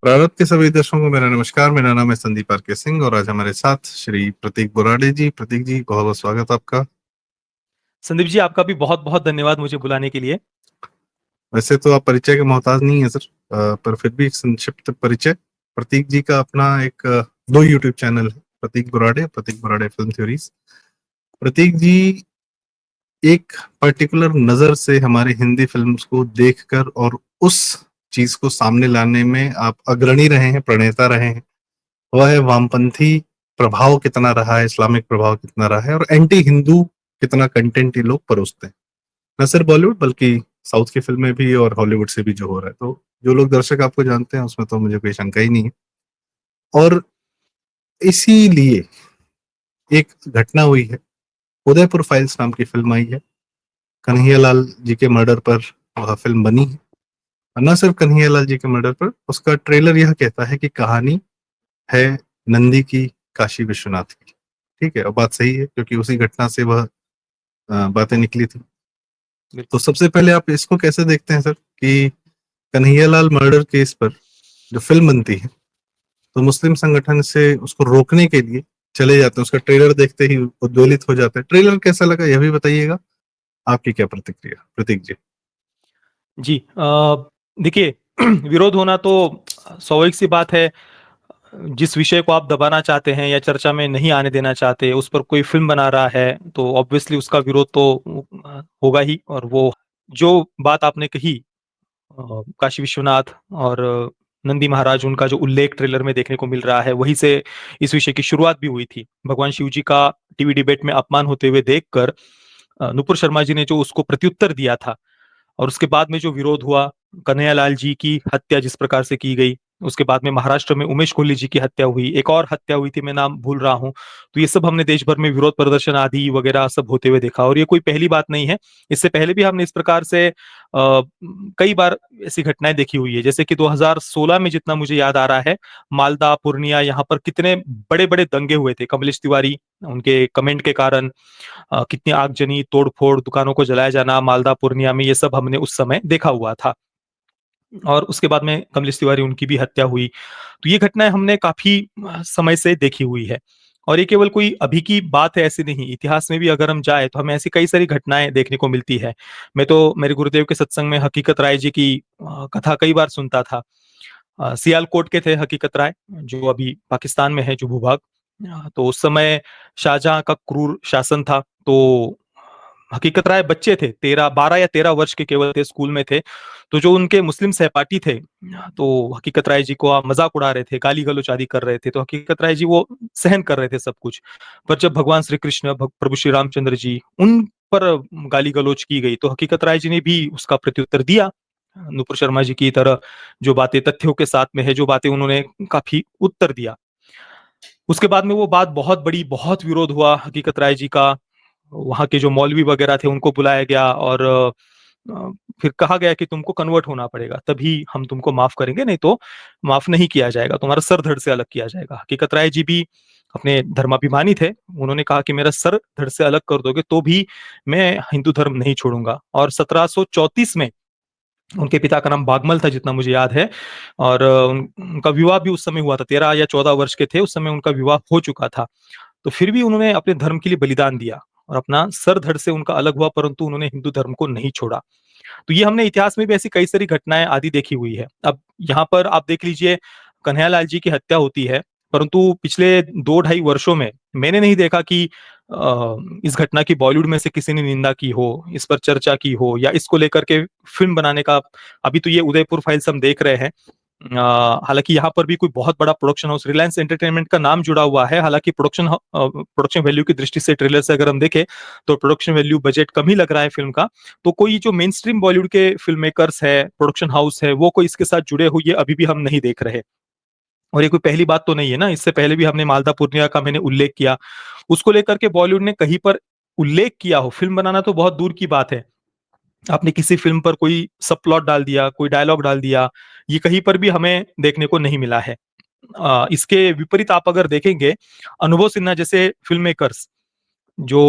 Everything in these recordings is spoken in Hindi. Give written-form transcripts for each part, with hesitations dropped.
प्रारंभ के सभी दर्शकों को मेरा नमस्कार। मेरा नाम है संदीप आर के सिंह और आज हमारे साथ श्री प्रतीक बोराडे जी। प्रतीक जी, बहुत बहुत स्वागत आपका। संदीप जी, आपका भी बहुत-बहुत धन्यवाद मुझे बुलाने के लिए। वैसे तो आप परिचय के मोहताज नहीं है सर, पर फिर भी एक संक्षिप्त परिचय। प्रतीक जी का अपना एक दो यूट्यूब चैनल है, प्रतीक बोराडे फिल्म थ्योरीज। प्रतीक जी एक पर्टिकुलर नजर से हमारे हिंदी फिल्म्स को देखकर और उस चीज को सामने लाने में आप अग्रणी रहे हैं, प्रणेता रहे हैं। वह है वामपंथी प्रभाव कितना रहा है, इस्लामिक प्रभाव कितना रहा है और एंटी हिंदू कितना कंटेंट ये लोग परोसते हैं, न सिर्फ बॉलीवुड बल्कि साउथ की फिल्में भी और हॉलीवुड से भी जो हो रहा है। तो जो लोग दर्शक आपको जानते हैं उसमें तो मुझे कोई शंका ही नहीं है। और इसीलिए एक घटना हुई है, उदयपुर फाइल्स नाम की फिल्म आई है। कन्हैयालाल जी के मर्डर पर वह फिल्म बनी है। और न सिर्फ कन्हैयालाल जी के मर्डर पर, उसका ट्रेलर यह कहता है कि कहानी है नंदी की, काशी विश्वनाथ की। ठीक है, और बात सही है क्योंकि उसी घटना से वह बातें निकली थी। तो बिल्कुल। सबसे पहले आप इसको कैसे देखते हैं सर कि कन्हैयालाल मर्डर केस पर जो फिल्म बनती है तो मुस्लिम संगठन से उसको रोकने के लिए चले जाते हैं, उसका ट्रेलर देखते ही उद्वेलित हो जाते हैं। ट्रेलर कैसा लगा यह भी बताइएगा। आपकी क्या प्रतिक्रिया प्रतीक जी? जी देखिए विरोध होना तो स्वाभाविक सी बात है। जिस विषय को आप दबाना चाहते हैं या चर्चा में नहीं आने देना चाहते, उस पर कोई फ़िल्म बना रहा है, तो ऑब्वियसली उसका विरोध तो होगा ही। और वो जो बात आपने कही काशी विश्वनाथ और नंदी महाराज, उनका जो उल्लेख ट्रेलर में देखने को मिल रहा है, वहीं से इस विषय की शुरुआत भी हुई थी। भगवान शिव जी का टीवी डिबेट में अपमान होते हुए देखकर नुपुर शर्मा जी ने जो उसको प्रत्युत्तर दिया था और उसके बाद में जो विरोध हुआ, कन्हैयालाल जी की हत्या जिस प्रकार से की गई, उसके बाद में महाराष्ट्र में उमेश कोहली जी की हत्या हुई, एक और हत्या हुई थी, मैं नाम भूल रहा हूँ। तो ये सब हमने देश भर में विरोध प्रदर्शन आदि वगैरह सब होते हुए देखा और ये कोई पहली बात नहीं है। इससे पहले भी हमने इस प्रकार से कई बार ऐसी घटनाएँ देखी हुई है। जैसे कि 2016 में जितना मुझे याद आ रहा है, मालदा, पूर्णिया यहाँ पर कितने बड़े-बड़े दंगे हुए थे। कमलेश तिवारी उनके कमेंट के कारण कितनी आगजनी, तोड़-फोड़, दुकानों को जलाया जाना मालदा, पूर्णिया में, ये सब हमने उस समय देखा हुआ था। और उसके बाद में कमलेश तिवारी उनकी भी हत्या हुई। तो ये घटनाएँ हमने काफ़ी समय से देखी हुई है। और ये केवल कोई अभी की बात है ऐसी नहीं, इतिहास में भी अगर हम जाएँ तो हमें ऐसी कई सारी घटनाएँ देखने को मिलती है। मैं तो मेरे गुरुदेव के सत्संग में हकीकत राय जी की कथा कई बार सुनता था। सियालकोट के थे हकीकत राय, जो अभी पाकिस्तान में है जो भूभाग। तो उस समय शाहजहाँ का क्रूर शासन था, तो हकीकत राय बच्चे थे, 13 12 या 13 वर्ष के केवल थे, स्कूल में थे। तो जो उनके मुस्लिम सहपाठी थे, तो हकीकत राय जी को मज़ाक उड़ा रहे थे, गाली-गलौच आदि कर रहे थे, तो हकीकत राय जी वो सहन कर रहे थे सब कुछ। पर जब भगवान श्री कृष्ण, प्रभु श्री रामचंद्र जी, उन पर गाली-गलौच की गई, तो हकीकत राय जी ने भी उसका प्रत्युत्तर दिया। नुपुर शर्मा जी की तरह जो बातें तथ्यों के साथ में है, जो बातें उन्होंने काफ़ी उत्तर दिया। उसके बाद में वो बात बहुत बड़ी, बहुत विरोध हुआ हकीकत राय जी का। वहाँ के जो मौलवी वगैरह थे उनको बुलाया गया और फिर कहा गया कि तुमको कन्वर्ट होना पड़ेगा, तभी हम तुमको माफ़ करेंगे, नहीं तो माफ़ नहीं किया जाएगा, तुम्हारा सर धड़ से अलग किया जाएगा। हकीकत राय जी भी अपने धर्माभिमानी थे, उन्होंने कहा कि मेरा सर धड़ से अलग कर दोगे तो भी मैं हिंदू धर्म नहीं छोड़ूँगा। और 1734 में उनके पिता का नाम भागमल था जितना मुझे याद है। और उनका विवाह भी उस समय हुआ था, 13 या 14 वर्ष के थे, उस समय उनका विवाह हो चुका था। तो फिर भी उन्होंने अपने धर्म के लिए बलिदान दिया और अपना सर धड़ से उनका अलग हुआ, परंतु उन्होंने हिंदू धर्म को नहीं छोड़ा। तो ये हमने इतिहास में भी ऐसी कई सारी घटनाएँ आदि देखी हुई है। अब यहाँ पर आप देख लीजिए, कन्हैयालाल जी की हत्या होती है, परंतु पिछले 2 ढाई वर्षों में मैंने नहीं देखा कि इस घटना की बॉलीवुड में से किसी ने निंदा की हो, इस पर चर्चा की हो या इसको लेकर के फ़िल्म बनाने का। अभी तो ये उदयपुर फाइल्स हम देख रहे हैं। हालाँकि यहाँ पर भी कोई बहुत बड़ा प्रोडक्शन हाउस रिलायंस एंटरटेनमेंट का नाम जुड़ा हुआ है। हालाँकि प्रोडक्शन वैल्यू की दृष्टि से ट्रेलर से अगर हम देखें, तो प्रोडक्शन वैल्यू बजट कम ही लग रहा है फ़िल्म का। तो कोई जो मेन स्ट्रीम बॉलीवुड के फ़िल्म मेकर्स है, प्रोडक्शन हाउस है, वो कोई इसके साथ जुड़े हुए अभी भी हम नहीं देख रहे। और ये कोई पहली बात तो नहीं है ना, इससे पहले भी हमने मालदा पूर्णिया का मैंने उल्लेख किया। उसको लेकर के बॉलीवुड ने कहीं पर उल्लेख किया हो, फ़िल्म बनाना तो बहुत दूर की बात है। आपने किसी फ़िल्म पर कोई सब प्लॉट डाल दिया, कोई डायलॉग डाल दिया, ये कहीं पर भी हमें देखने को नहीं मिला है। इसके विपरीत आप अगर देखेंगे, अनुभव सिन्हा जैसे फ़िल्म मेकर्स, जो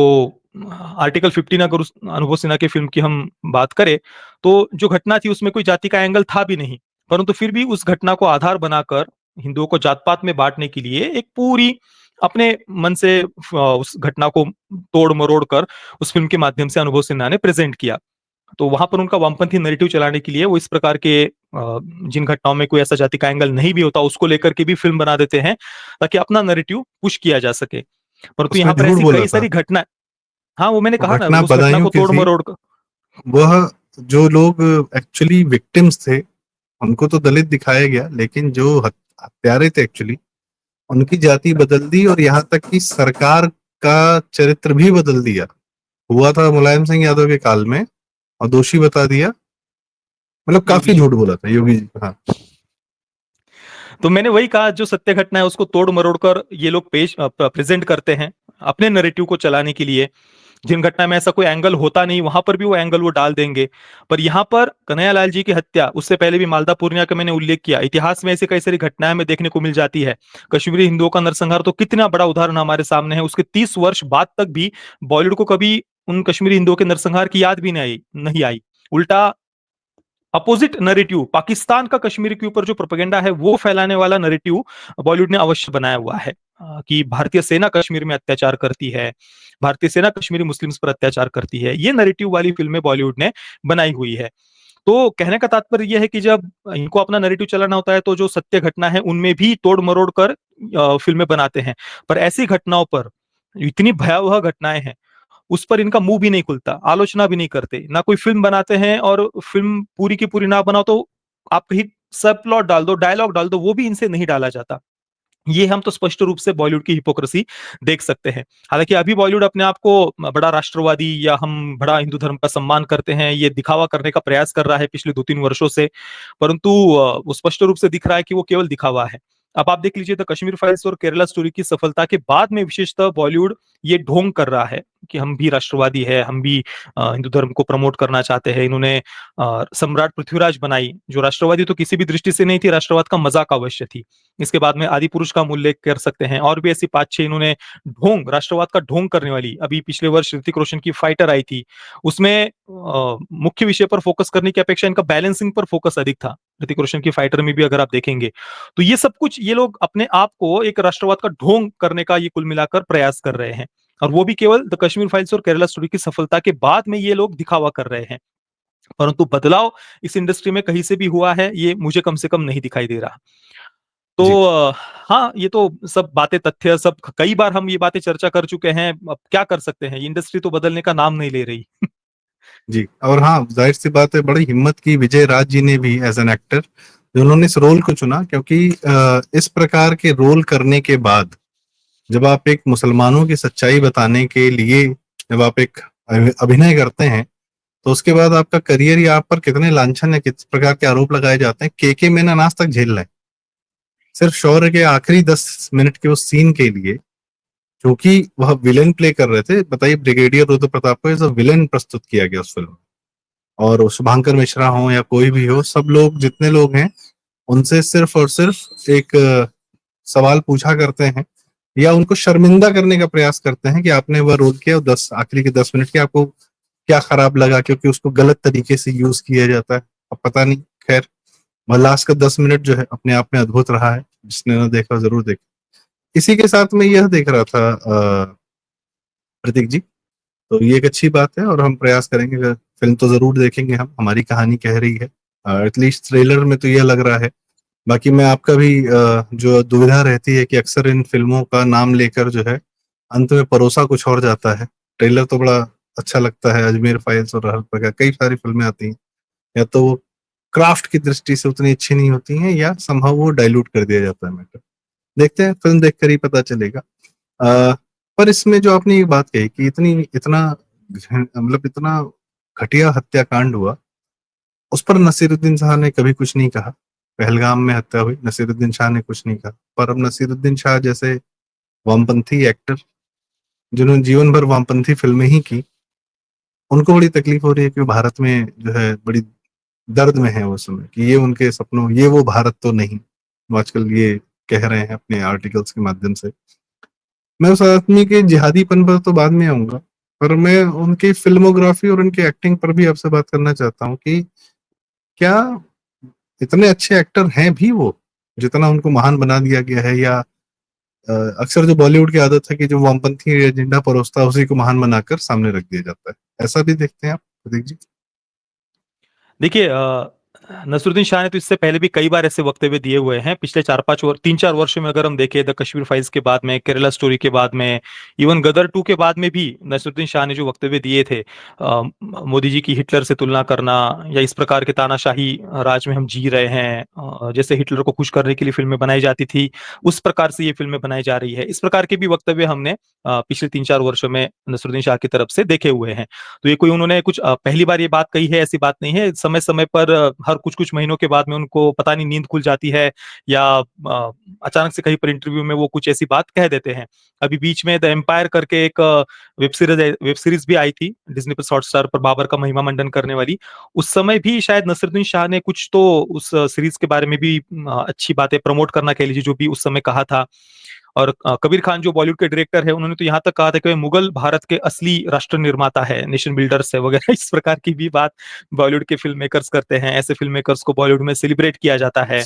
आर्टिकल 15 अगर उस अनुभव सिन्हा की फ़िल्म की हम बात करें, तो जो घटना थी उसमें कोई जाति का एंगल था भी नहीं। परंतु फिर भी उस घटना को आधार बनाकर हिंदुओं को जात-पात में बाँटने के लिए एक पूरी अपने मन से उस घटना को तोड़-मरोड़ कर उस फ़िल्म के माध्यम से अनुभव सिन्हा ने प्रेज़ेंट किया। तो वहाँ पर उनका वामपंथी नैरेटिव चलाने के लिए वो इस प्रकार के जिन घटनाओं में कोई ऐसा जाति का एंगल नहीं भी होता, उसको लेकर के भी फ़िल्म बना देते हैं, ताकि अपना नैरेटिव पुश किया जा सके। परंतु उसमें यहाँ पर झूठ ऐसी बोला कई था। सारी घटना हाँ, वो मैंने वो कहा ना, घटना उस घटना बदायूं को की थी। तोड़-मरोड़ क वह जो लोग एक्चुअली विक्टिम्स थे, उनको तो दलित दिखाया गया, लेकिन जो हत्यारे थे एक्चुअली, उनकी जाति बदल दी और यहाँ तक कि सरकार का चरित्र भी बदल दिया। हुआ था मुलायम सिंह यादव के काल में और दोषी बता दिया। मतलब योगी काफी जी झूठ को। बोला था योगी जी। हाँ तो मैंने वही कहा, जो सत्य घटना है उसको तोड़-मरोड़ कर ये लोग प्रेज़ेंट करते हैं, अपने नैरेटिव को चलाने के लिए। जिन घटना में ऐसा कोई एंगल होता नहीं, वहाँ पर भी वो एंगल वो डाल देंगे। पर यहाँ पर कन्हैयालाल जी की हत्या, उससे पहले भी मालदा पूर्णिया का मैंने उल्लेख किया। इतिहास में ऐसी कई सारी घटनाएँ हमें देखने को मिल जाती है। कश्मीरी हिंदुओं का नरसंहार तो कितना बड़ा उदाहरण हमारे सामने है। उसके 30 वर्ष बाद तक भी बॉलीवुड को कभी उन कश्मीरी हिंदुओं के नरसंहार की याद भी नहीं आई। उल्टा अपोजिट नैरेटिव, पाकिस्तान का कश्मीर के ऊपर जो प्रोपेगेंडा है वो फैलाने वाला नैरेटिव बॉलीवुड ने अवश्य बनाया हुआ है, कि भारतीय सेना कश्मीर में अत्याचार करती है, भारतीय सेना कश्मीरी मुस्लिम्स पर अत्याचार करती है। ये नैरेटिव वाली फिल्में बॉलीवुड ने बनाई हुई है। तो कहने का तात्पर्य ये है कि जब इनको अपना नैरेटिव चलाना होता है, तो जो सत्य घटना है उनमें भी तोड़-मरोड़ कर फिल्में बनाते हैं। पर ऐसी घटनाओं पर, इतनी भयावह घटनाएँ हैं, उस पर इनका मुँह भी नहीं खुलता, आलोचना भी नहीं करते। ना कोई फ़िल्म बनाते हैं, और फ़िल्म पूरी की पूरी ना बनाओ तो आप कहीं सब प्लॉट डाल दो, डायलॉग डाल दो, वो भी इनसे नहीं डाला जाता। ये हम तो स्पष्ट रूप से बॉलीवुड की हिपोक्रेसी देख सकते हैं। हालाँकि अभी बॉलीवुड अपने आप को बड़ा राष्ट्रवादी, या हम बड़ा हिंदू धर्म का सम्मान करते हैं, ये दिखावा करने का प्रयास कर रहा है पिछले 2-3 वर्षों से। परंतु वो स्पष्ट रूप से दिख रहा है कि वो केवल दिखावा है। अब आप देख लीजिए, द कश्मीर फाइल्स और केरला स्टोरी की सफलता के बाद में विशेषतः बॉलीवुड ये ढोंग कर रहा है कि हम भी राष्ट्रवादी है, हम भी हिंदू धर्म को प्रमोट करना चाहते हैं। इन्होंने सम्राट पृथ्वीराज बनाई, जो राष्ट्रवादी तो किसी भी दृष्टि से नहीं थी, राष्ट्रवाद का मज़ाक अवश्य थी। इसके बाद में आदिपुरुष का हम उल्लेख कर सकते हैं, और भी ऐसी 5-6 इन्होंने ढोंग, राष्ट्रवाद का ढोंग करने वाली, अभी पिछले वर्ष ऋतिक रोशन की फाइटर आई थी। उसमें मुख्य विषय पर फोकस करने की अपेक्षा इनका बैलेंसिंग पर फोकस अधिक था। ऋतिक रोशन की फाइटर में भी अगर आप देखेंगे, तो ये सब कुछ ये लोग अपने आप को एक राष्ट्रवाद का ढोंग करने का ये कुल मिलाकर प्रयास कर रहे हैं। और वो भी केवल द कश्मीर फाइल्स और केरला स्टोरी की सफलता के बाद में ये लोग दिखावा कर रहे हैं। परंतु बदलाव इस इंडस्ट्री में कहीं से भी हुआ है, ये मुझे कम से कम नहीं दिखाई दे रहा। तो जी हाँ, ये तो सब बातें तथ्य, सब कई बार हम ये बातें चर्चा कर चुके हैं। अब क्या कर सकते हैं? ये इंडस्ट्री तो बदलने का नाम नहीं ले रही। जी। और हाँ, जाहिर सी बात है, बड़ी हिम्मत की विजय राज जी ने भी एज एन एक्टर, जिन्होंने इस रोल को चुना, क्योंकि इस प्रकार के रोल करने के बाद जब आप एक मुसलमानों की सच्चाई बताने के लिए जब आप एक अभिनय करते हैं, तो उसके बाद आपका करियर या आप पर कितने लांछन या किस प्रकार के आरोप लगाए जाते हैं, के मैनन आज तक झेल रहे हैं। सिर्फ शौर्य के आखिरी 10 मिनट के उस सीन के लिए, क्योंकि वह विलेन प्ले कर रहे थे। बताइए, ब्रिगेडियर रुद्र प्रताप को एज अ विलेन प्रस्तुत किया गया उस फिल्म में। और वो शुभांकर मिश्रा हो या कोई भी हो, सब लोग जितने लोग हैं, उनसे सिर्फ और सिर्फ एक सवाल पूछा करते हैं, या उनको शर्मिंदा करने का प्रयास करते हैं कि आपने वह रोल किया और 10 आखिरी के 10 मिनट के आपको क्या खराब लगा, क्योंकि उसको गलत तरीके से यूज किया जाता है। अब पता नहीं, खैर, वह लास्ट का 10 मिनट जो है अपने आप में अद्भुत रहा है। जिसने ना देखा जरूर देखे। इसी के साथ मैं यह देख रहा था प्रतीक जी, तो ये एक अच्छी बात है और हम प्रयास करेंगे, फिल्म तो जरूर देखेंगे हम, हमारी कहानी कह रही है, एटलीस्ट ट्रेलर में तो यह लग रहा है। बाकी मैं आपका भी जो दुविधा रहती है कि अक्सर इन फिल्मों का नाम लेकर जो है अंत में परोसा कुछ और जाता है। ट्रेलर तो बड़ा अच्छा लगता है, अजमेर फाइल्स और हर प्रकार कई सारी फिल्में आती हैं, या तो वो क्राफ्ट की दृष्टि से उतनी अच्छी नहीं होती हैं, या संभव वो डाइल्यूट कर दिया जाता है मैटर। देखते हैं, फिल्म देखकर ही पता चलेगा। अ, पर इसमें जो आपने ये बात कही कि मतलब इतना घटिया हत्याकांड हुआ, उस पर नसीरुद्दीन शाह ने कभी कुछ नहीं कहा। पहलगाम में हत्या हुई, नसीरुद्दीन शाह ने कुछ नहीं कहा। पर अब नसीरुद्दीन शाह जैसे वामपंथी एक्टर, जिन्होंने जीवन भर वामपंथी फिल्में ही की, उनको बड़ी तकलीफ हो रही है कि वो भारत में जो है बड़ी दर्द में है उस समय, कि ये उनके सपनों, ये वो भारत तो नहीं। वो आजकल ये कह रहे हैं अपने आर्टिकल्स के माध्यम से। मैं उस आदमी के जिहादीपन पर तो बाद में आऊंगा, पर मैं उनकी फिल्मोग्राफी और उनकी एक्टिंग पर भी आपसे बात करना चाहता हूँ कि क्या इतने अच्छे एक्टर हैं भी वो, जितना उनको महान बना दिया गया है, या अक्सर जो बॉलीवुड की आदत है कि जो वामपंथी एजेंडा परोसता है उसी को महान बनाकर सामने रख दिया जाता है, ऐसा भी देखते हैं आप प्रतीक जी? देखिए नसरुद्दीन शाह ने तो इससे पहले भी कई बार ऐसे वक्तव्य दिए हुए हैं पिछले 3-4 वर्षों में। अगर हम देखें द कश्मीर फाइल्स के बाद में, केरला स्टोरी के बाद में, इवन गदर 2 के बाद में भी नसरुद्दीन शाह ने जो वक्तव्य दिए थे, मोदी जी की हिटलर से तुलना करना, या इस प्रकार के तानाशाही राज में हम जी रहे हैं, जैसे हिटलर को खुश करने के लिए फिल्में बनाई जाती थी, उस प्रकार से ये फिल्में बनाई जा रही है। इस प्रकार के भी वक्तव्य हमने पिछले 3-4 वर्षों में नसरुद्दीन शाह की तरफ से देखे हुए हैं। तो ये कोई उन्होंने कुछ पहली बार ये बात कही है ऐसी बात नहीं है। समय-समय पर हर कुछ-कुछ महीनों के बाद में उनको पता नहीं नींद खुल जाती है, या अचानक से कहीं पर इंटरव्यू में वो कुछ ऐसी बात कह देते हैं। अभी बीच में द एम्पायर करके एक वेब सीरीज़ भी आई थी डिज्नी प्लस हॉटस्टार पर, बाबर का महिमा मंडन करने वाली। उस समय भी शायद नसीरुद्दीन शाह ने कुछ तो उस सीरीज़ के बारे में भी अच्छी बातें प्रमोट करना कह लीजिए जो भी उस समय कहा था। और कबीर खान जो बॉलीवुड के डायरेक्टर है, उन्होंने तो यहाँ तक कहा था कि मुगल भारत के असली राष्ट्र निर्माता है, नेशन बिल्डर्स है वगैरह। इस प्रकार की भी बात बॉलीवुड के फिल्म मेकर्स करते हैं। ऐसे फिल्म मेकर्स को बॉलीवुड में सेलिब्रेट किया जाता है।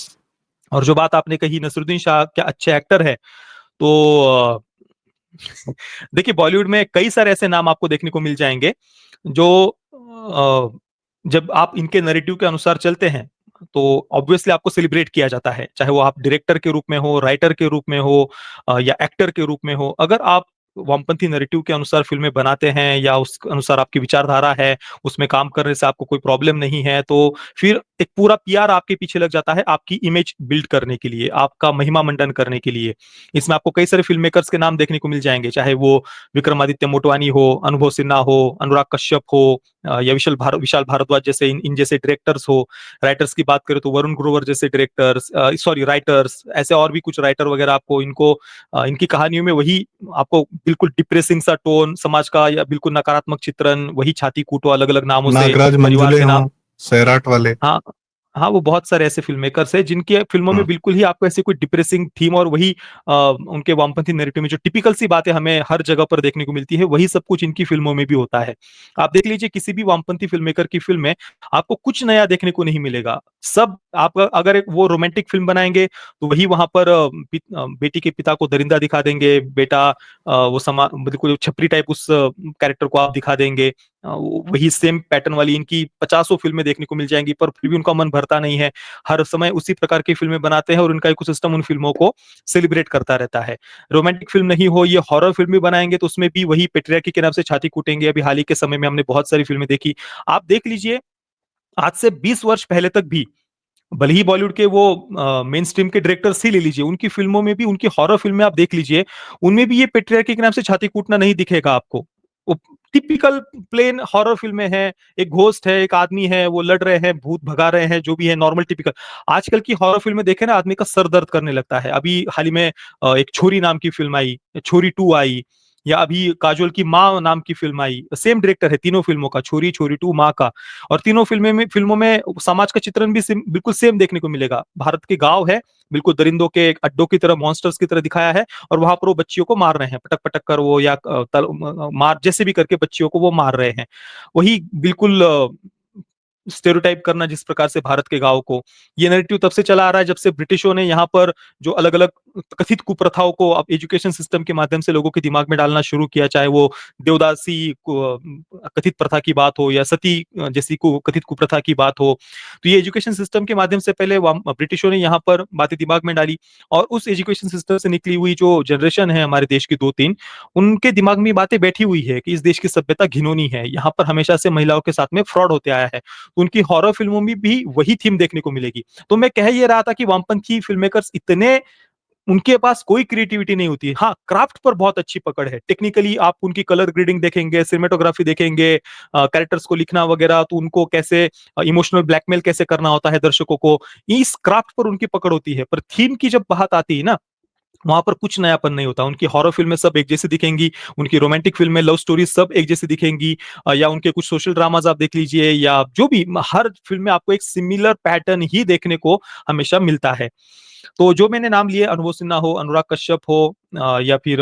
और जो बात आपने कही नसरुद्दीन शाह क्या अच्छे एक्टर है, तो देखिए बॉलीवुड में कई सारे ऐसे नाम आपको देखने को मिल जाएँगे जो जब आप इनके नैरेटिव के अनुसार चलते हैं, तो ऑब्वियसली आपको सेलिब्रेट किया जाता है। चाहे वो आप डायरेक्टर के रूप में हो, राइटर के रूप में हो, या एक्टर के रूप में हो। अगर आप वामपंथी नैरेटिव के अनुसार फ़िल्में बनाते हैं, या उस अनुसार आपकी विचारधारा है, उसमें काम करने से आपको कोई प्रॉब्लम नहीं है, तो फिर एक पूरा पीआर आपके पीछे लग जाता है, आपकी इमेज बिल्ड करने के लिए, आपका महिमा मंडन करने के लिए। इसमें आपको कई सारे फ़िल्म मेकर्स के नाम देखने को मिल जाएँगे, चाहे वो विक्रमादित्य मोटवानी हो, अनुभव सिन्हा हो, अनुराग कश्यप हो, या विशाल भारद्वाज जैसे इन इन जैसे डायरेक्टर्स हो। राइटर्स की बात करें तो वरुण ग्रोवर जैसे डायरेक्टर्स, सॉरी राइटर्स, ऐसे और भी कुछ राइटर वगैरह आपको इनकी कहानियों में वही आपको बिल्कुल डिप्रेसिंग सा टोन समाज का, या बिल्कुल नकारात्मक चित्रण, वही छाती कूटो अलग-अलग नामों से, नागराज परिवार मंजुले के नाम। हों, सैराट वाले। हाँ, हाँ, वो बहुत सारे ऐसे फ़िल्म मेकर्स हैं जिनकी फ़िल्मों में हुँ, बिल्कुल ही आपको ऐसी कोई डिप्रेसिंग थीम और वही उनके वामपंथी नैरेटिव में जो टिपिकल सी बातें हमें हर जगह पर देखने को मिलती है, वही सब कुछ इनकी फ़िल्मों में भी होता है। आप देख लीजिए किसी भी वामपंथी फ़िल्म मेकर की फ़िल्म में आपको कुछ नया देखने को नहीं मिलेगा। सब आप अगर एक वो रोमांटिक फ़िल्म बनाएँगे, तो वही वहाँ पर बेटी के पिता को दरिंदा दिखा देंगे, बेटा वो बिल्कुल छपरी टाइप उस कैरेक्टर को आप दिखा देंगे। वही सेम पैटर्न वाली इनकी पचासों फ़िल्में देखने को मिल जाएँगी, पर फिर भी उनका मन भरता नहीं है। हर समय उसी प्रकार की फ़िल्में बनाते हैं और उनका इकोसिस्टम उन फ़िल्मों को सेलिब्रेट करता रहता है। रोमांटिक फ़िल्म नहीं हो, ये हॉरर फ़िल्म भी बनाएँगे तो उसमें भी वही पैट्रियार्की के नाम से छाती कूटेंगे। अभी हाल ही के समय में हमने बहुत सारी फ़िल्में देखी। आप देख लीजिए, आज से 20 वर्ष पहले तक भी भले ही बॉलीवुड के वो मेन स्ट्रीम के डायरेक्टर्स ही ले लीजिए, उनकी फ़िल्मों में भी, उनकी हॉरर फ़िल्में आप देख लीजिए, उनमें भी ये पैट्रियार्की के नाम से छाती कूटना नहीं दिखेगा आपको। वो टिपिकल प्लेन हॉरर फ़िल्में हैं, एक घोस्ट है, एक आदमी है, वो लड़ रहे हैं, भूत भगा रहे हैं, जो भी है नॉर्मल टिपिकल। आजकल की हॉरर फ़िल्में देखें ना, आदमी का सर दर्द करने लगता है। अभी हाल ही में एक छोरी नाम की फ़िल्म आई, छोरी 2 आई, या अभी काजोल की माँ नाम की फ़िल्म आई। सेम डायरेक्टर है तीनों फ़िल्मों का, छोरी, छोरी 2, माँ का। और तीनों फ़िल्मों में समाज का चित्रण भी बिल्कुल सेम देखने को मिलेगा। भारत के गाँव है, बिल्कुल दरिंदों के अड्डों की तरह, मॉन्स्टर्स की तरह दिखाया है, और वहाँ पर वो बच्चियों को मार रहे हैं, पटक-पटक कर वो, या मार जैसे भी करके बच्चियों को वो मार रहे हैं। वही बिल्कुल स्टेरियोटाइप करना जिस प्रकार से भारत के गाँव को, ये नैरेटिव तब से चला आ रहा है जब से ब्रिटिशों ने यहाँ पर जो अलग-अलग कथित कुप्रथाओं को अब एजुकेशन सिस्टम के माध्यम से लोगों के दिमाग में डालना शुरू किया, चाहे वो देवदासी कथित प्रथा की बात हो, या सती जैसी कथित कुप्रथा की बात हो। तो ये एजुकेशन सिस्टम के माध्यम से पहले ब्रिटिशों ने यहाँ पर बातें दिमाग में डाली, और उस एजुकेशन सिस्टम से निकली हुई जो जनरेशन है हमारे देश की 2-3, उनके दिमाग में ये बातें बैठी हुई है कि इस देश की सभ्यता घिनौनी है, यहाँ पर हमेशा से महिलाओं के साथ में फ्रॉड होते आया है। उनकी हॉरर फ़िल्मों में भी वही थीम देखने को मिलेगी। तो मैं कह ये रहा था कि वामपंथी फ़िल्म मेकर्स इतने, उनके पास कोई क्रिएटिविटी नहीं होती है। हाँ, क्राफ्ट पर बहुत अच्छी पकड़ है। टेक्निकली आप उनकी कलर ग्रेडिंग देखेंगे, सिनेमेटोग्राफी देखेंगे, कैरेक्टर्स को लिखना वगैरह, तो उनको कैसे इमोशनल ब्लैकमेल कैसे करना होता है दर्शकों को, इस क्राफ्ट पर उनकी पकड़ होती है। पर थीम की जब बात आती है ना, वहाँ पर कुछ नयापन नहीं होता। उनकी हॉरर फ़िल्में सब एक जैसी दिखेंगी, उनकी रोमांटिक फ़िल्में, लव स्टोरीज़ सब एक जैसी दिखेंगी, या उनके कुछ सोशल ड्रामाज़ आप देख लीजिए, या जो भी हर फ़िल्म में आपको एक सिमिलर पैटर्न ही देखने को हमेशा मिलता है। तो जो मैंने नाम लिए, अनुभव सिन्हा हो, अनुराग कश्यप हो, या फिर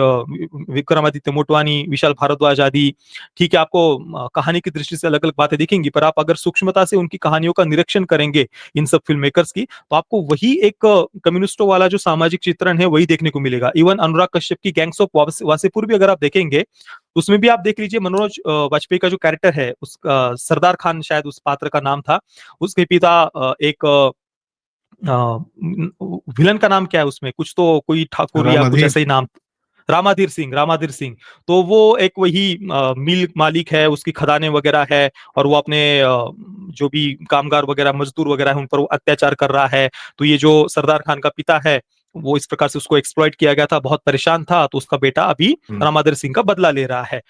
विक्रमादित्य मोटवानी, विशाल भारद्वाज आदि, ठीक है, आपको कहानी की दृष्टि से अलग-अलग बातें दिखेंगी, पर आप अगर सूक्ष्मता से उनकी कहानियों का निरीक्षण करेंगे, इन सब फ़िल्म मेकर्स की, तो आपको वही एक कम्युनिस्टों वाला जो सामाजिक चित्रण है, वही देखने को मिलेगा। इवन अनुराग कश्यप की गैंग्स ऑफ वासेपुर भी अगर आप देखेंगे, उसमें भी आप देख लीजिए, मनोज वाजपेयी का जो कैरेक्टर है, उसका सरदार खान शायद उस पात्र का नाम था। उसके पिता एक विलन का नाम क्या है उसमें? कुछ तो कोई ठाकुर या कुछ रामाधीर। ऐसा ही नाम, रामाधीर सिंह, रामाधीर सिंह। तो वो एक वही मिल मालिक है, उसकी खदानें वगैरह है, और वो अपने जो भी कामगार वगैरह, मजदूर वगैरह है, उन पर वो अत्याचार कर रहा है। तो ये जो सरदार खान का पिता है, वो इस प्रकार से उसको एक्सप्लॉइट किया गया था, बहुत परेशान था, तो उसका बेटा अभी हुँ। रामाधीर सिंह का बदला ले रहा है।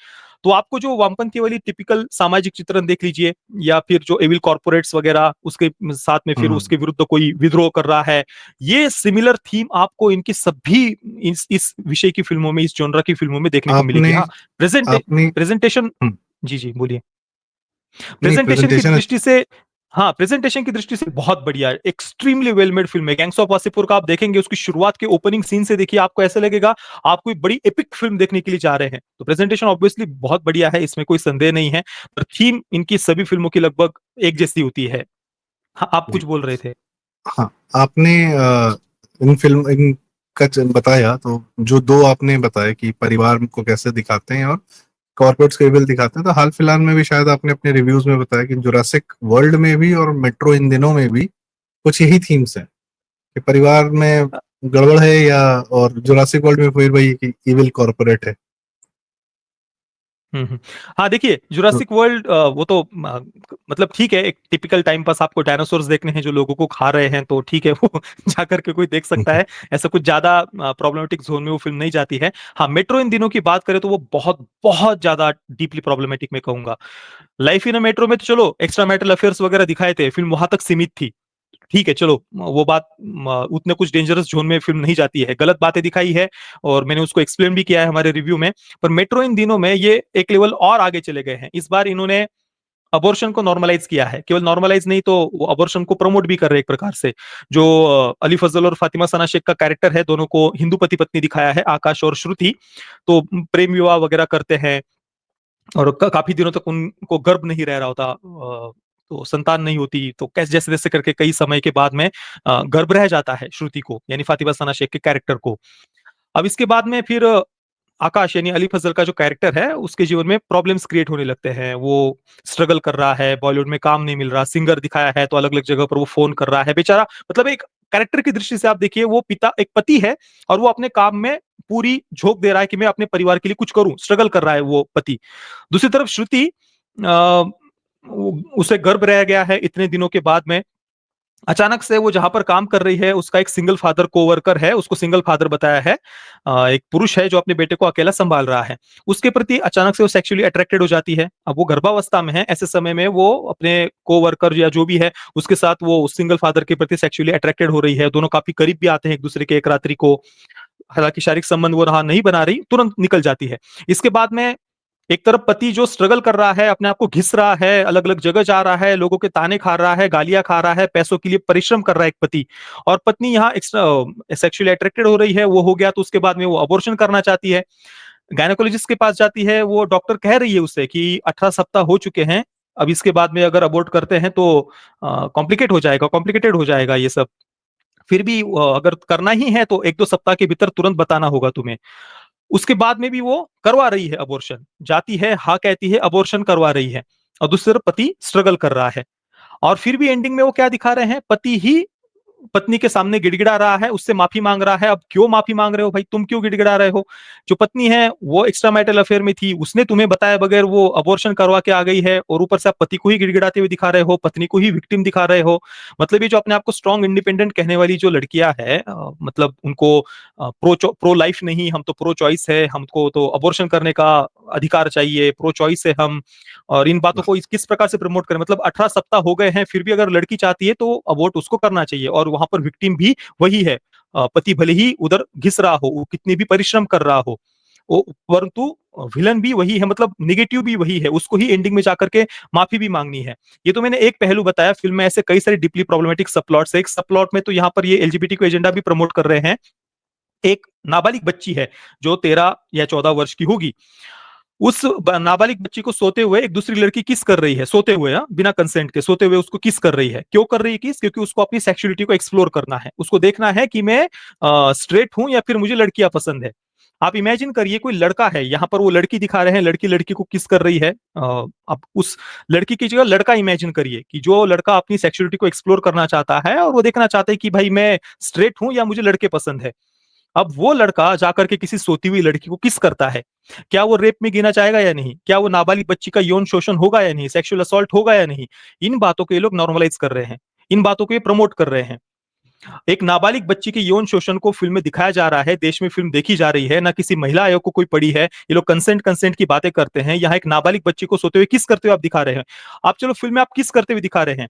तो आपको जो वामपंथी वाली टिपिकल सामाजिक चित्रण देख लीजिए, या फिर जो एविल कॉर्पोरेट्स वगैरह, उसके साथ में फिर हुँ। उसके विरुद्ध कोई विद्रोह कर रहा है, ये सिमिलर थीम आपको इनकी सभी इस विषय की फ़िल्मों में, इस जॉनरा की फ़िल्मों में देखने को मिलेगी। आपने हाँ, आपने प्रेज़ेंटेशन। हुँ, जी, जी, बोलिए। नहीं प्रेज़ेंटेशन की प्रेज़ेंटेशन दृष्टि से, हाँ, प्रेज़ेंटेशन की दृष्टि से बहुत बढ़िया है, एक्सट्रीमली वेल मेड फ़िल्म है। गैंग्स ऑफ वासेपुर का आप देखेंगे, उसकी शुरुआत के ओपनिंग सीन से देखिए, आपको ऐसा लगेगा आप कोई बड़ी एपिक फ़िल्म देखने के लिए जा रहे हैं। तो प्रेज़ेंटेशन ऑब्वियसली बहुत बढ़िया है, इसमें कोई संदेह नहीं है, पर थीम इनकी सभी फ़िल्मों की लगभग एक जैसी होती है। हाँ, आप जी। कुछ बोल रहे थे? हाँ, आपने इन फ़िल्म इन का च बताया, तो जो 2 आपने बताए कि परिवार को कैसे दिखाते हैं और कॉर्पोरेट्स को एविल दिखाते हैं, तो हाल-फिलहाल में भी शायद आपने अपने रिव्यूज़ में बताया कि जुरासिक वर्ल्ड में भी और मेट्रो इन दिनों में भी कुछ यही थीम्स हैं, कि परिवार में गड़बड़ है, या और जुरासिक वर्ल्ड में फिर वही कि इविल कॉर्पोरेट है। हुँ, हुँ। हाँ, देखिए, तो जुरासिक वर्ल्ड वो तो मतलब ठीक है, एक टिपिकल टाइम पास आपको डायनासोर्स देखने हैं जो लोगों को खा रहे हैं, तो ठीक है, वो जाकर के कोई देख हुँ, सकता हुँ, है। ऐसा कुछ ज़्यादा प्रॉब्लमैटिक ज़ोन में वो फ़िल्म नहीं जाती है। हाँ, मेट्रो इन दिनों की बात करें तो वो बहुत, बहुत ज़्यादा डीपली प्रॉब्लमैटिक मैं कहूँगा। लाइफ इन अ मेट्रो में तो चलो एक्स्ट्रा मैरिटल अफेयर्स वगैरह दिखाए थे, फ़िल्म वहाँ तक सीमित थी। ठीक है, चलो वो बात उतने कुछ डेंजरस ज़ोन में फ़िल्म नहीं जाती है। गलत बातें दिखाई है, और मैंने उसको एक्सप्लेन भी किया है हमारे रिव्यू में। पर मेट्रो इन दिनों में ये एक लेवल और आगे चले गए हैं। इस बार इन्होंने अबॉर्शन को नॉर्मलाइज़ किया है। केवल नॉर्मलाइज़ नहीं, तो वो अबॉर्शन को प्रमोट भी कर रहे हैं एक प्रकार से। जो अली फज़ल और फातिमा सना शेख का कैरेक्टर है, दोनों को हिंदू पति-पत्नी दिखाया है, आकाश और श्रुति। तो प्रेम विवाह वगैरह करते हैं, और काफ़ी दिनों तक उनको गर्भ नहीं रह रहा होता, तो संतान नहीं होती, तो कैसे जैसे-जैसे करके कई समय के बाद में गर्भ रह जाता है श्रुति को, यानी फातिमा सना शेख के कैरेक्टर को। अब इसके बाद में फिर आकाश यानी अली फज़ल का जो कैरेक्टर है, उसके जीवन में प्रॉब्लम्स क्रिएट होने लगते हैं। वो स्ट्रगल कर रहा है, बॉलीवुड में काम नहीं मिल रहा, सिंगर दिखाया है तो अलग-अलग जगह पर वो फ़ोन कर रहा है। बेचारा, मतलब एक कैरेक्टर की दृष्टि से आप देखिए, वो पिता एक पति है, और वो अपने काम में पूरी झोंक दे रहा है कि मैं अपने परिवार के लिए कुछ करूँ, स्ट्रगल कर रहा है वो पति। दूसरी तरफ श्रुति, अ, उसे गर्भ रह गया है इतने दिनों के बाद में, अचानक से वो जहाँ पर काम कर रही है, उसका एक सिंगल फादर कोवर्कर है, उसको सिंगल फादर बताया है। एक पुरुष है जो अपने बेटे को अकेला सँभाल रहा है। उसके प्रति अचानक से वो सेक्सुअली अट्रैक्टेड हो जाती है। अब वो गर्भावस्था में है, ऐसे समय में वो अपने कोवर्कर या जो भी है, उसके साथ वो सिंगल फादर के प्रति सेक्सुअली अट्रैक्टेड हो रही है। दोनों काफ़ी करीब भी आते हैं एक-दूसरे के एक रात्रि को। हालाँकि शारीरिक संबंध वो रहा नहीं बना रही, तुरंत निकल जाती है। इसके बाद में एक तरफ पति जो स्ट्रगल कर रहा है, अपने आप को घिस रहा है, अलग-अलग जगह जा रहा है, लोगों के ताने खा रहा है, गालियाँ खा रहा है, पैसों के लिए परिश्रम कर रहा है एक पति, और पत्नी यहाँ सेक्सुअली अट्रैक्टेड हो रही है, वो हो गया तो उसके बाद में वो अबॉर्शन करना चाहती है। गायनेकोलॉजिस्ट के पास जाती है, वो डॉक्टर कह रही है उससे कि 18 सप्ताह हो चुके हैं, अब इसके बाद में अगर अबॉर्ट करते हैं तो कॉम्प्लिकेटेड हो जाएगा ये सब। फिर भी अगर करना ही है तो 1-2 सप्ताह के भीतर तुरंत बताना होगा तुम्हें। उसके बाद में भी वो करवा रही है अबॉर्शन, जाती है, हाँ कहती है, अबॉर्शन करवा रही है, और दूसरी तरफ पति स्ट्रगल कर रहा है। और फिर भी एंडिंग में वो क्या दिखा रहे हैं, पति ही पत्नी के सामने गिड़गिड़ा रहा है, उससे माफी मांग रहा है। अब क्यों माफी मांग रहे हो भाई, तुम क्यों गिड़गिड़ा रहे हो? जो पत्नी है वो एक्स्ट्रा मैरिटल अफेयर में थी, उसने तुम्हें बताए बगैर वो अबॉर्शन करवा के आ गई है, और ऊपर से आप पति को ही गिड़गिड़ाते हुए दिखा रहे हो, पत्नी को ही विक्टिम दिखा रहे हो। मतलब ये जो अपने आप को स्ट्रॉन्ग इंडिपेंडेंट कहने वाली जो लड़कियां हैं, मतलब उनको प्रो लाइफ नहीं, हम तो प्रो चॉइस है, हमको तो अबॉर्शन करने का अधिकार चाहिए, प्रो चॉइस है हम, और इन बातों को किस प्रकार से प्रमोट करें। मतलब 18 सप्ताह हो गए हैं, फिर भी अगर लड़की चाहती है तो अबॉर्ट उसको करना चाहिए, और वहां पर विक्टिम भी वही है। पति भले ही उधर घिस रहा हो, वो कितनी भी परिश्रम कर रहा हो, परंतु विलन भी वही है, मतलब नेगेटिव भी वही है, उसको ही एंडिंग में जाकर के माफी भी मांगनी है। ये तो मैंने एक पहलू बताया, फिल्म में ऐसे कई सारे डीपली प्रॉब्लमेटिक सब प्लॉट्स है। एक सब प्लॉट में तो यहाँ पर ये एलजीबीटी को एजेंडा भी प्रमोट कर रहे हैं। एक नाबालिग बच्ची है जो 13 या 14 वर्ष की होगी, उस नाबालिग बच्ची को सोते हुए एक दूसरी लड़की किस कर रही है, सोते हुए, बिना कंसेंट के सोते हुए उसको किस कर रही है। क्यों कर रही है किस? क्योंकि उसको अपनी सेक्सुअलिटी को एक्सप्लोर करना है, उसको देखना है कि मैं स्ट्रेट हूं या फिर मुझे लड़कियां पसंद है। आप इमेजिन करिए कोई लड़का है, यहाँ पर वो लड़की दिखा रहे हैं, लड़की लड़की को किस कर रही है। अब उस लड़की की जगह लड़का इमेजिन करिए कि जो लड़का अपनी सेक्सुअलिटी को एक्सप्लोर करना चाहता है और वो देखना चाहता है कि भाई मैं स्ट्रेट हूं या मुझे लड़के पसंद है। अब वो लड़का जाकर के किसी सोती हुई लड़की को किस करता है, क्या वो रेप में गिना जाएगा या नहीं? क्या वो नाबालिग बच्ची का यौन शोषण होगा या नहीं? सेक्सुअल असॉल्ट होगा या नहीं? इन बातों को ये लोग नॉर्मलाइज कर रहे हैं, इन बातों को ये प्रमोट कर रहे हैं। एक नाबालिग बच्ची के यौन शोषण को फिल्म में दिखाया जा रहा है, देश में फिल्म देखी जा रही है, ना किसी महिला आयोग को कोई पड़ी है। ये लोग कंसेंट कंसेंट की बातें करते हैं, यहाँ एक नाबालिग बच्ची को सोते हुए किस करते हुए आप दिखा रहे हैं। आप चलो फिल्म में आप किस करते हुए दिखा रहे हैं,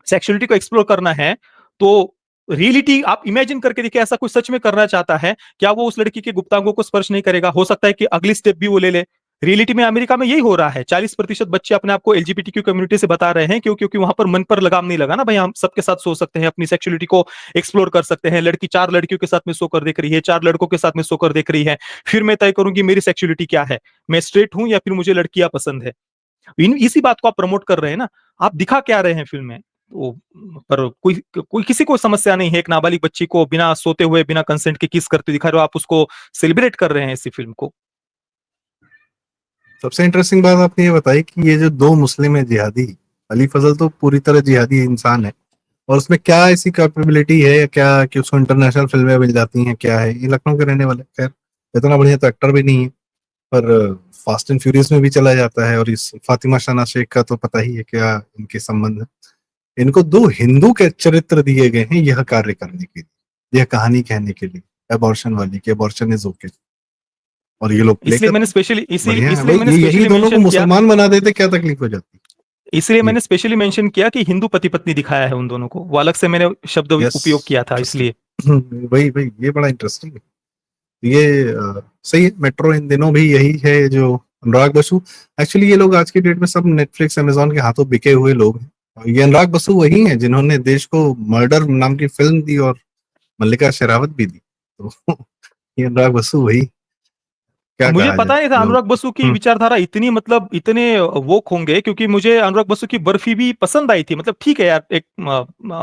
सेक्सुअलिटी को एक्सप्लोर करना है तो रियलिटी आप इमेजिन करके देखिए, ऐसा कुछ सच में करना चाहता है, क्या वो उस लड़की के गुप्तांगों को स्पर्श नहीं करेगा? हो सकता है कि अगली स्टेप भी वो ले ले। रियलिटी में अमेरिका में यही हो रहा है, 40% बच्चे अपने आप को एलजीबीटीक्यू कम्युनिटी से बता रहे हैं, क्योंकि वहां पर मन पर लगाम नहीं लगा ना भाई, हम सबके साथ सो सकते हैं, अपनी सेक्सुअलिटी को एक्सप्लोर कर सकते हैं। लड़की 4 लड़कियों के साथ में सोकर देख रही है, 4 लड़कों के साथ में सोकर देख रही है, फिर मैं तय करूंगी मेरी सेक्सुअलिटी क्या है, मैं स्ट्रेट हूं या फिर मुझे लड़कियां पसंद है। इसी बात को आप प्रमोट कर रहे हैं ना, आप दिखा क्या रहे हैं फिल्म में? तो पर कोई कोई किसी को समस्या नहीं है, एक नाबालिग बच्ची को बिना सोते हुए बिना कंसेंट के किस करते दिखा रहे हो, आप उसको सेलिब्रेट कर रहे हैं इसी फिल्म को। सबसे इंटरेस्टिंग बात आपने ये बताई कि ये जो 2 मुस्लिम है जिहादी, अली फजल तो पूरी तरह जिहादी इंसान है, और उसमें क्या ऐसी कैपेबिलिटी है या क्या कि उसको इंटरनेशनल फिल्में मिल जाती हैं, क्या है? ये लखनऊ के रहने वाले, खैर इतना बढ़िया तो एक्टर भी नहीं है, पर फास्ट एंड फ्यूरियस में भी चला जाता है। और इस फातिमा शाना शेख का तो पता ही है क्या इनके संबंध है। इनको 2 हिंदू के चरित्र दिए गए हैं यह कार्य करने के लिए, यह कहानी कहने के लिए, अबॉर्शन वाली कि अबॉर्शन इज ओके, और ये लोग प्ले इसलिए कर मैंने रहे हैं। स्पेशली इसी बढ़िया है इसलिए भाई, मैंने ये यही स्पेशली दोनों को मेंशन किया, मुसलमान बना देते क्या तकलीफ हो जाती? इसलिए जी, मैंने स्पेशली मेंशन किया कि हिंदू पति पत्नी दिखाया है उन दोनों को, वो अलग से मैंने शब्द यस, उपयोग किया था इसलिए। इंटरेस्टिंग। वही वही, ये बड़ा इंटरेस्टिंग है। ये सही है। मेट्रो इन दिनों भी यही है जो अनुराग बसु, एक्चुअली ये लोग आज की डेट में सब नेटफ्लिक्स अमेजोन के हाथों बिके हुए लोग हैं। और ये अनुराग बसु वही हैं जिन्होंने देश को मर्डर नाम की फिल्म दी और मल्लिका शेरावत भी दी, तो ये अनुराग बसु वही, क्या मुझे कहा जाए पता नहीं था लोग। अनुराग बसु की हम्म, विचारधारा इतनी, मतलब इतने वोक होंगे, क्योंकि मुझे अनुराग बसु की बर्फी भी पसंद आई थी। मतलब ठीक है यार, एक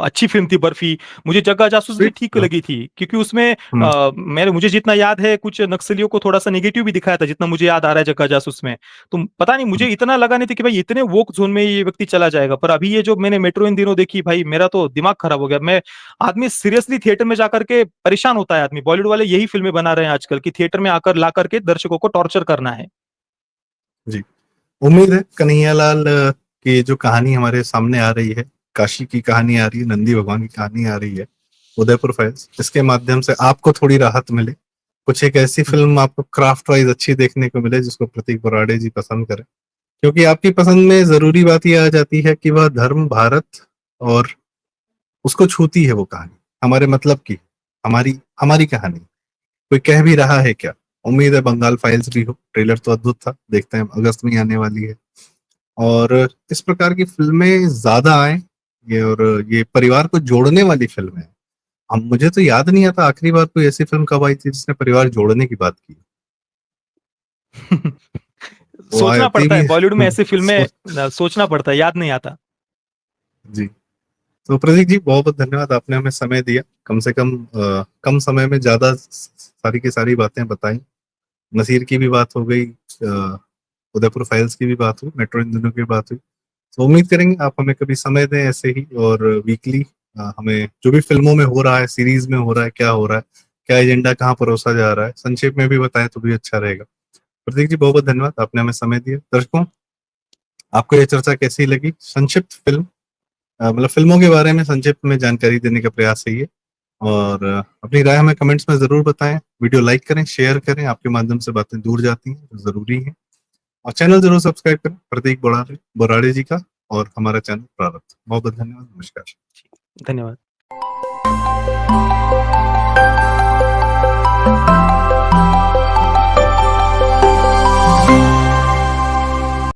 अच्छी फिल्म थी बर्फी। मुझे जग्गा जासूस भी स्वीट। ठीक लगी थी, क्योंकि उसमें हम्म, मुझे जितना याद है कुछ नक्सलियों को थोड़ा सा नेगेटिव भी दिखाया था, जितना मुझे याद आ रहा है जग्गा जासूस में। तो पता नहीं, मुझे इतना लगा नहीं था कि भाई इतने वोक जोन में ये व्यक्ति चला जाएगा। पर अभी ये जो मैंने मेट्रो इन दिनों देखी, भाई मेरा तो दिमाग खराब हो गया। मैं आदमी सीरियसली थिएटर में जाकर के परेशान होता है आदमी। बॉलीवुड वाले यही फिल्में बना रहे हैं आजकल कि थिएटर में आकर ला करके दर्शकों को टॉर्चर करना है। जी। उम्मीद है कन्हैयालाल की जो कहानी हमारे सामने आ रही है, काशी की कहानी आ रही है, नंदी भगवान की कहानी आ रही है, उदयपुर फाइल्स, इसके माध्यम से आपको थोड़ी राहत मिले, कुछ एक ऐसी फिल्म आपको क्राफ्ट वाइज अच्छी देखने को मिले जिसको प्रतीक बराड़े जी पसंद करें। क्योंकि आपकी पसंद में जरूरी बात यह आ जाती है कि वह धर्म, भारत और उसको छूती है वो कहानी, हमारे मतलब की, हमारी हमारी कहानी, कोई कह भी रहा है क्या। उम्मीद है बंगाल फाइल्स भी हो, ट्रेलर तो अद्भुत था, देखते हैं, अगस्त में आने वाली है। और इस प्रकार की फिल्में ज्यादा आए, ये, और ये परिवार को जोड़ने वाली फिल्म है। हम, मुझे तो याद नहीं आता आखिरी बार कोई ऐसी फिल्म कब आई थी जिसने परिवार जोड़ने की बात की। वो सोचना आती पड़ता है भी बॉलीवुड में ऐसी फिल्में, सोच। सोचना पड़ता है, याद नहीं आता। जी। तो प्रतीक जी बहुत बहुत धन्यवाद, आपने हमें समय दिया, कम से कम कम समय में ज्यादा सारी की सारी बातें बताई। नसीर की भी बात हो गई, उदयपुर फाइल्स की भी बात हुई, मेट्रो इन दिनों की बात हुई। तो उम्मीद करेंगे आप हमें कभी समय दें ऐसे ही, और वीकली हमें जो भी फिल्मों में हो रहा है, सीरीज में हो रहा है, क्या हो रहा है, क्या एजेंडा कहाँ परोसा जा रहा है, संक्षेप में भी बताएं तो भी अच्छा रहेगा। प्रतीक जी बहुत बहुत धन्यवाद, आपने हमें समय दिया। दर्शकों, आपको ये चर्चा कैसी लगी? संक्षिप्त फिल्म, मतलब फिल्मों के बारे में संक्षिप्त में जानकारी देने का प्रयास है ये। और अपनी राय हमें कमेंट्स में जरूर बताएं, वीडियो लाइक करें, शेयर करें, आपके माध्यम से बातें दूर जाती हैं जो जरूरी है। और चैनल जरूर सब्सक्राइब करें प्रतीक बोराड़े बोराड़े जी का, और हमारा चैनल प्रारब्ध। बहुत बहुत धन्यवाद, नमस्कार। धन्यवाद। धन्यवाद।